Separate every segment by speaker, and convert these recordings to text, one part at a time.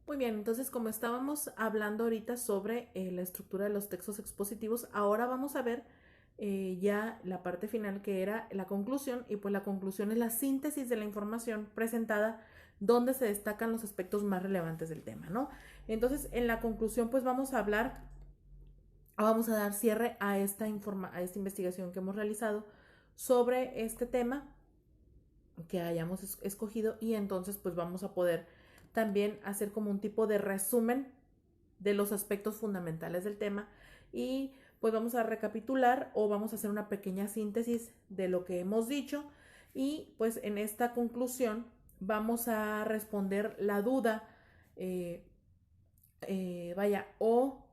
Speaker 1: Muy bien, entonces como estábamos hablando ahorita sobre la estructura de los textos expositivos, ahora vamos a ver ya la parte final que era la conclusión, y pues la conclusión es la síntesis de la información presentada donde se destacan los aspectos más relevantes del tema, ¿no? Entonces en la conclusión pues vamos a hablar, vamos a dar cierre a a esta investigación que hemos realizado sobre este tema que hayamos escogido, y entonces pues vamos a poder también hacer como un tipo de resumen de los aspectos fundamentales del tema, y pues vamos a recapitular o vamos a hacer una pequeña síntesis de lo que hemos dicho, y pues en esta conclusión vamos a responder la duda, eh, o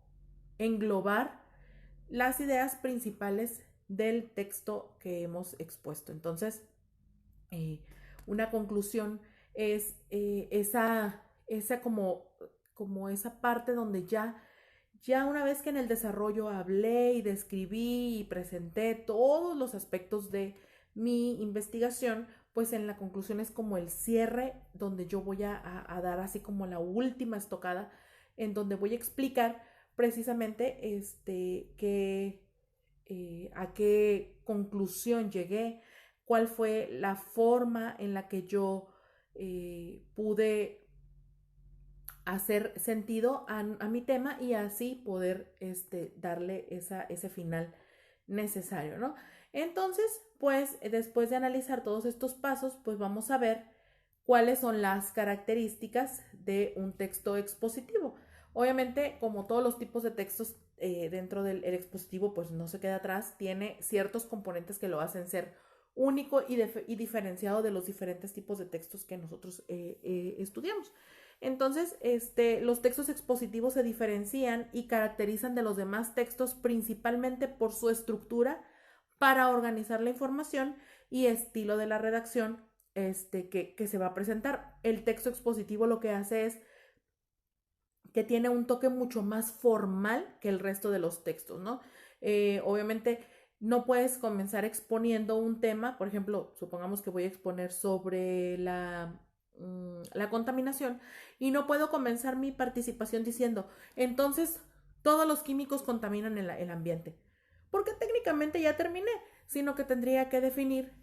Speaker 1: englobar las ideas principales del texto que hemos expuesto. Entonces, eh, una conclusión es esa como esa parte donde ya una vez que en el desarrollo hablé y describí y presenté todos los aspectos de mi investigación, pues en la conclusión es como el cierre donde yo voy a dar así como la última estocada, en donde voy a explicar precisamente a qué conclusión llegué, cuál fue la forma en la que yo pude hacer sentido a mi tema, y así poder darle ese final necesario, ¿no? Entonces, pues después de analizar todos estos pasos, pues vamos a ver cuáles son las características de un texto expositivo. Obviamente, como todos los tipos de textos dentro del expositivo, pues no se queda atrás, tiene ciertos componentes que lo hacen ser único y diferenciado de los diferentes tipos de textos que nosotros estudiamos. Entonces, los textos expositivos se diferencian y caracterizan de los demás textos principalmente por su estructura para organizar la información y estilo de la redacción que se va a presentar. El texto expositivo lo que hace es que tiene un toque mucho más formal que el resto de los textos, ¿no? Obviamente no puedes comenzar exponiendo un tema, por ejemplo, supongamos que voy a exponer sobre la contaminación, y no puedo comenzar mi participación diciendo, entonces todos los químicos contaminan el ambiente, porque técnicamente ya terminé, sino que tendría que definir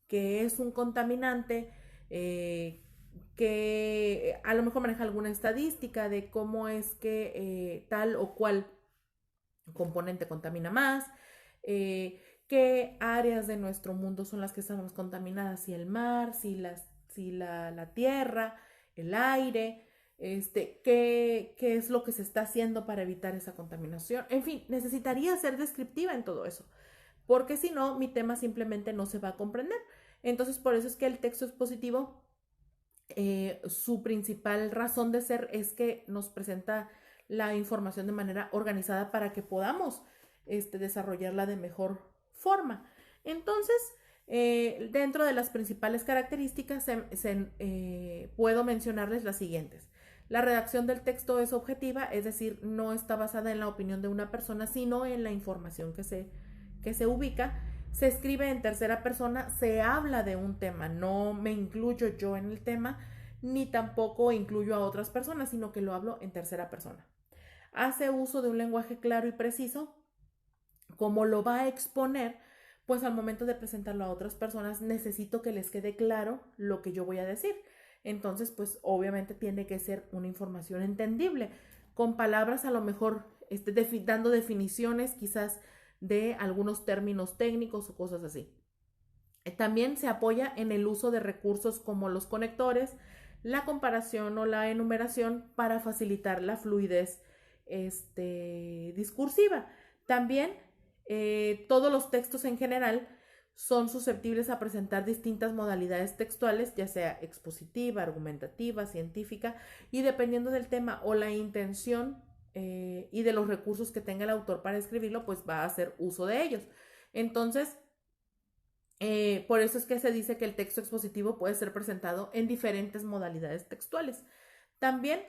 Speaker 1: qué es un contaminante, que a lo mejor maneja alguna estadística de cómo es que tal o cual componente contamina más, qué áreas de nuestro mundo son las que están más contaminadas, si el mar, si la tierra, el aire, qué es lo que se está haciendo para evitar esa contaminación. En fin, necesitaría ser descriptiva en todo eso, porque si no, mi tema simplemente no se va a comprender. Entonces, por eso es que el texto expositivo, su principal razón de ser es que nos presenta la información de manera organizada para que podamos desarrollarla de mejor forma. Entonces, dentro de las principales características puedo mencionarles las siguientes. La redacción del texto es objetiva, es decir, no está basada en la opinión de una persona, sino en la información que se ubica. Se escribe en tercera persona, se habla de un tema, no me incluyo yo en el tema, ni tampoco incluyo a otras personas, sino que lo hablo en tercera persona. Hace uso de un lenguaje claro y preciso. Como lo va a exponer, pues al momento de presentarlo a otras personas necesito que les quede claro lo que yo voy a decir. Entonces, pues obviamente tiene que ser una información entendible, con palabras a lo mejor dando definiciones quizás de algunos términos técnicos o cosas así. También se apoya en el uso de recursos como los conectores, la comparación o la enumeración para facilitar la fluidez discursiva. También todos los textos en general son susceptibles a presentar distintas modalidades textuales, ya sea expositiva, argumentativa, científica, y dependiendo del tema o la intención y de los recursos que tenga el autor para escribirlo, pues va a hacer uso de ellos. Entonces, por eso es que se dice que el texto expositivo puede ser presentado en diferentes modalidades textuales. También,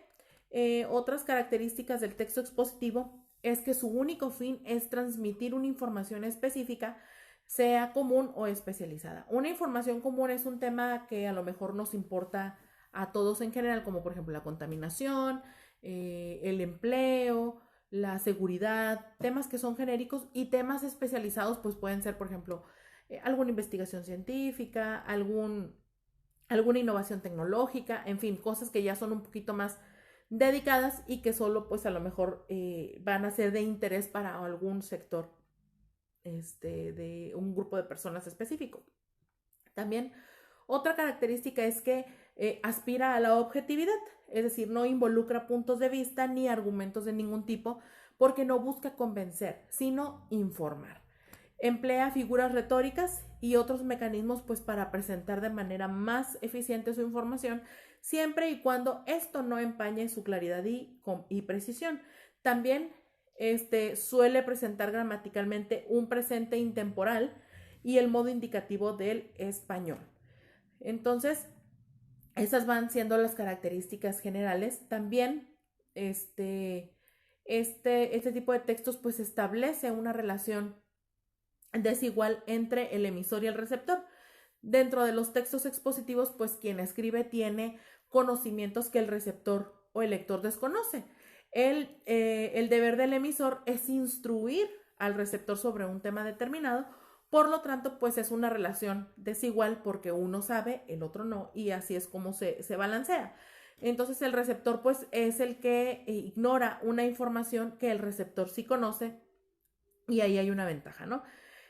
Speaker 1: otras características del texto expositivo es que su único fin es transmitir una información específica, sea común o especializada. Una información común es un tema que a lo mejor nos importa a todos en general, como por ejemplo la contaminación, el empleo, la seguridad, temas que son genéricos, y temas especializados pues pueden ser, por ejemplo, alguna investigación científica, alguna innovación tecnológica, en fin, cosas que ya son un poquito más dedicadas y que solo pues a lo mejor van a ser de interés para algún sector, de un grupo de personas específico. También otra característica es que aspira a la objetividad, es decir, no involucra puntos de vista ni argumentos de ningún tipo, porque no busca convencer, sino informar. Emplea figuras retóricas y otros mecanismos pues para presentar de manera más eficiente su información, siempre y cuando esto no empañe su claridad y precisión. También suele presentar gramaticalmente un presente intemporal y el modo indicativo del español. Entonces, esas van siendo las características generales. También este tipo de textos pues establece una relación desigual entre el emisor y el receptor. Dentro de los textos expositivos, pues quien escribe tiene conocimientos que el receptor o el lector desconoce. El deber del emisor es instruir al receptor sobre un tema determinado. Por lo tanto, pues es una relación desigual porque uno sabe, el otro no, y así es como se balancea. Entonces el receptor pues es el que ignora una información que el receptor sí conoce, y ahí hay una ventaja, ¿no?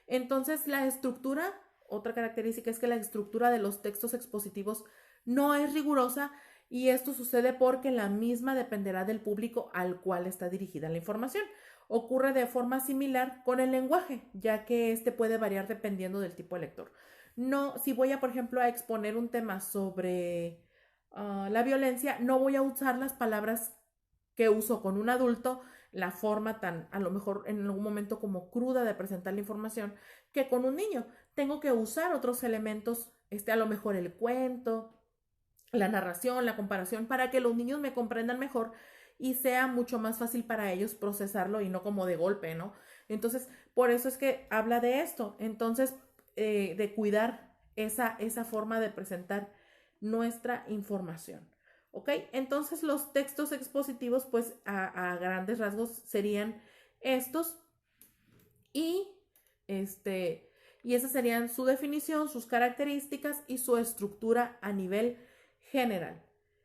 Speaker 1: Entonces la estructura, otra característica es que la estructura de los textos expositivos no es rigurosa, y esto sucede porque la misma dependerá del público al cual está dirigida la información. Ocurre de forma similar con el lenguaje, ya que este puede variar dependiendo del tipo de lector. No, si voy a, por ejemplo, a exponer un tema sobre la violencia, no voy a usar las palabras que uso con un adulto, la forma tan, a lo mejor en algún momento como cruda de presentar la información, que con un niño. Tengo que usar otros elementos, a lo mejor el cuento, la narración, la comparación, para que los niños me comprendan mejor y sea mucho más fácil para ellos procesarlo y no como de golpe, ¿no? Entonces, por eso es que habla de esto. Entonces, de cuidar esa forma de presentar nuestra información. ¿Ok? Entonces, los textos expositivos, pues, a grandes rasgos serían estos, y y esas serían su definición, sus características y su estructura a nivel general.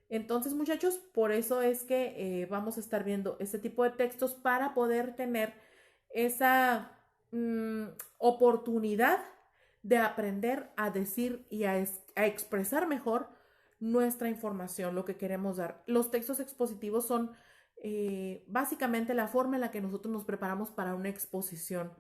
Speaker 1: Entonces, muchachos, por eso es que vamos a estar viendo este tipo de textos para poder tener esa oportunidad de aprender a decir y a expresar mejor nuestra información, lo que queremos dar. Los textos expositivos son básicamente la forma en la que nosotros nos preparamos para una exposición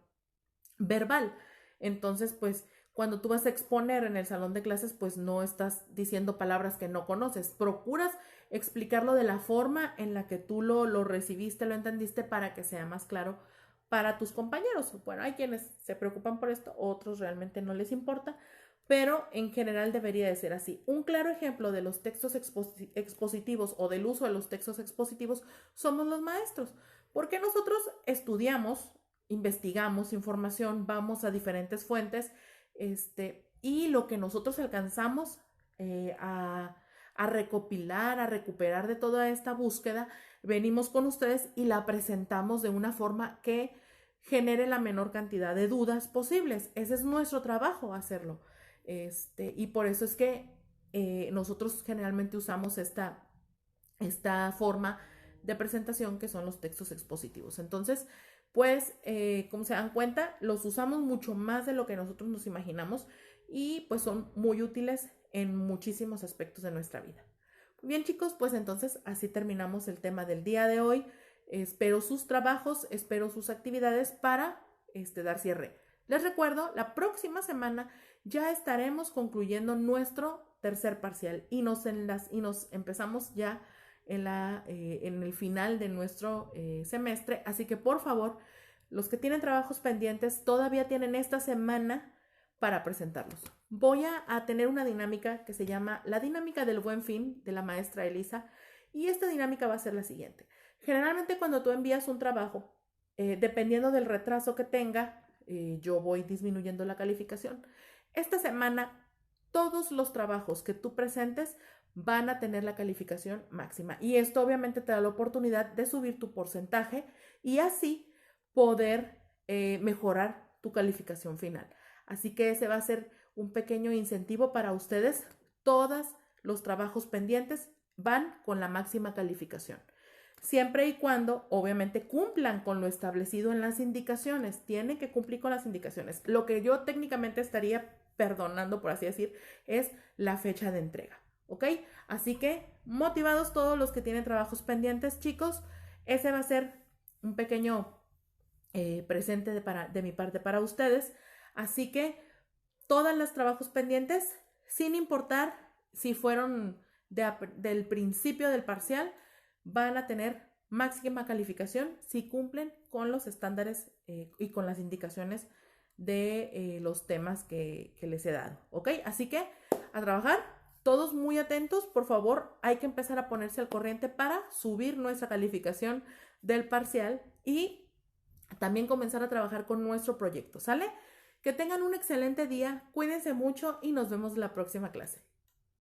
Speaker 1: verbal. Entonces, pues, cuando tú vas a exponer en el salón de clases, pues no estás diciendo palabras que no conoces. Procuras explicarlo de la forma en la que tú lo recibiste, lo entendiste, para que sea más claro para tus compañeros. Bueno, hay quienes se preocupan por esto, otros realmente no les importa, pero en general debería de ser así. Un claro ejemplo de los textos expositivos o del uso de los textos expositivos somos los maestros, porque nosotros estudiamos, investigamos información, vamos a diferentes fuentes, y lo que nosotros alcanzamos a recopilar, a recuperar de toda esta búsqueda, venimos con ustedes y la presentamos de una forma que genere la menor cantidad de dudas posibles. Ese es nuestro trabajo, hacerlo. Y por eso es que nosotros generalmente usamos esta forma de presentación, que son los textos expositivos. Entonces, pues, como se dan cuenta, los usamos mucho más de lo que nosotros nos imaginamos, y pues son muy útiles en muchísimos aspectos de nuestra vida. Bien, chicos, pues entonces así terminamos el tema del día de hoy. Espero sus trabajos, espero sus actividades para dar cierre. Les recuerdo, la próxima semana ya estaremos concluyendo nuestro tercer parcial y nos empezamos ya en el final de nuestro semestre. Así que, por favor, los que tienen trabajos pendientes todavía tienen esta semana para presentarlos. Voy a tener una dinámica que se llama la dinámica del buen fin, de la maestra Elisa, y esta dinámica va a ser la siguiente. Generalmente, cuando tú envías un trabajo, dependiendo del retraso que tenga, yo voy disminuyendo la calificación. Esta semana, todos los trabajos que tú presentes van a tener la calificación máxima. Y esto obviamente te da la oportunidad de subir tu porcentaje y así poder mejorar tu calificación final. Así que ese va a ser un pequeño incentivo para ustedes. Todos los trabajos pendientes van con la máxima calificación. Siempre y cuando, obviamente, cumplan con lo establecido en las indicaciones. Tienen que cumplir con las indicaciones. Lo que yo técnicamente estaría perdonando, por así decir, es la fecha de entrega. ¿Ok? Así que, motivados todos los que tienen trabajos pendientes, chicos, ese va a ser un pequeño presente de mi parte para ustedes. Así que, todos los trabajos pendientes, sin importar si fueron del principio del parcial, van a tener máxima calificación si cumplen con los estándares y con las indicaciones de los temas que les he dado, ¿ok? Así que a trabajar, todos muy atentos, por favor, hay que empezar a ponerse al corriente para subir nuestra calificación del parcial y también comenzar a trabajar con nuestro proyecto, ¿sale? Que tengan un excelente día, cuídense mucho y nos vemos en la próxima clase.